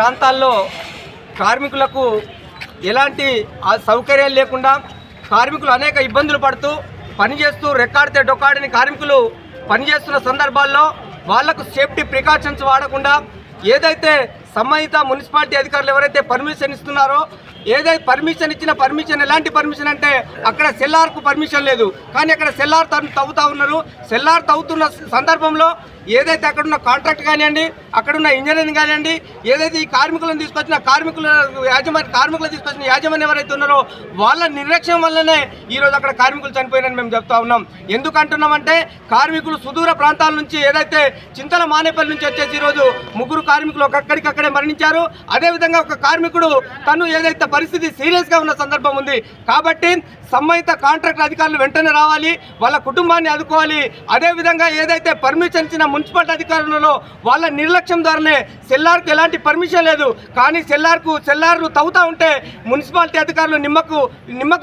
ప్రాంతాల్లో కార్మికులకు ఎలాంటి సౌకర్యాలు లేకుండా కార్మికులు అనేక ఇబ్బందులు పడుతూ పనిచేస్తూ రెక్కాడితే డొక్కాడని కార్మికులు పనిచేస్తున్న సందర్భాల్లో వాళ్లకు సేఫ్టీ ప్రికాషన్స్ వాడకుండా ఏదైతే సంబంధిత మున్సిపాలిటీ అధికారులు ఎవరైతే పర్మిషన్ ఇస్తున్నారో ఏదైతే పర్మిషన్ ఇచ్చిన పర్మిషన్ ఎలాంటి పర్మిషన్ అంటే అక్కడ సెల్లార్కు పర్మిషన్ లేదు, కానీ అక్కడ సెల్లార్ తవ్వుతూ ఉన్నారు. సెల్లార్ తవ్వుతున్న సందర్భంలో ఏదైతే అక్కడున్న కాంట్రాక్ట్ కానివ్వండి, అక్కడున్న ఇంజనీరింగ్ కానివ్వండి, ఏదైతే ఈ కార్మికులను తీసుకొచ్చిన కార్మికులు తీసుకొచ్చిన యాజమాన్యం ఎవరైతే ఉన్నారో వాళ్ళ నిర్లక్ష్యం వల్లనే ఈరోజు అక్కడ కార్మికులు చనిపోయినని మేము చెప్తా ఉన్నాం. ఎందుకు అంటున్నామంటే కార్మికులు సుదూర ప్రాంతాల నుంచి ఏదైతే చింతల మానేపల్లి నుంచి వచ్చేసి ఈరోజు 3 కార్మికులు ఒక్కడికక్కడే మరణించారు. అదేవిధంగా ఒక కార్మికుడు తను ఏదైతే పరిస్థితి సీరియస్గా ఉన్న సందర్భం ఉంది. కాబట్టి సంబంధిత కాంట్రాక్ట్ అధికారులు వెంటనే రావాలి, వాళ్ళ కుటుంబాన్ని ఆదుకోవాలి. అదేవిధంగా ఏదైతే పర్మిషన్ ఇచ్చిన మున్సిపాలిటీ అధికారులలో వాళ్ళ నిర్లక్ష్యం ద్వారానే సెల్లార్కు ఎలాంటి పర్మిషన్ లేదు, కానీ సెల్లార్లు తవ్వుతూ ఉంటే మున్సిపాలిటీ అధికారులు నిమ్మకు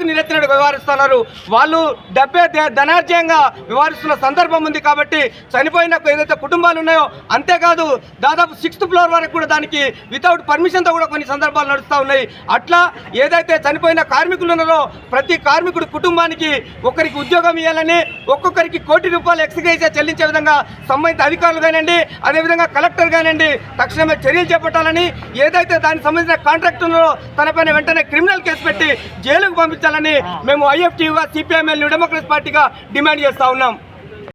నీరెత్తినట్టు వ్యవహరిస్తున్నారు. వాళ్ళు డబ్బే ధనార్జయంగా వ్యవహరిస్తున్న సందర్భం ఉంది. కాబట్టి చనిపోయిన ఏదైతే కుటుంబాలు ఉన్నాయో అంతేకాదు దాదాపు 6th ఫ్లోర్ వరకు కూడా దానికి వితౌట్ పర్మిషన్తో కూడా కొన్ని సందర్భాలు నడుస్తూ ఉన్నాయి. అట్లా ఏదైతే చనిపోయిన కార్మికులు ఉన్నారో ప్రతి కార్మికుడి కుటుంబానికి ఒకరికి ఉద్యోగం ఇవ్వాలని, ఒక్కొక్కరికి ₹1 కోటి ఎక్స్గ్రేషియా చెల్లించే విధంగా సంబంధిత అధికారులు కానివ్వండి, అదేవిధంగా కలెక్టర్ కానివ్వండి తక్షణమే చర్యలు చేపట్టాలని, ఏదైతే దానికి సంబంధించిన కాంట్రాక్ట్ ఉన్నారో తనపైన వెంటనే క్రిమినల్ కేసు పెట్టి జైలుకు పంపించాలని మేము IFTUగా CPIML న్యూ డెమోక్రసీ పార్టీగా డిమాండ్ చేస్తూ ఉన్నాం.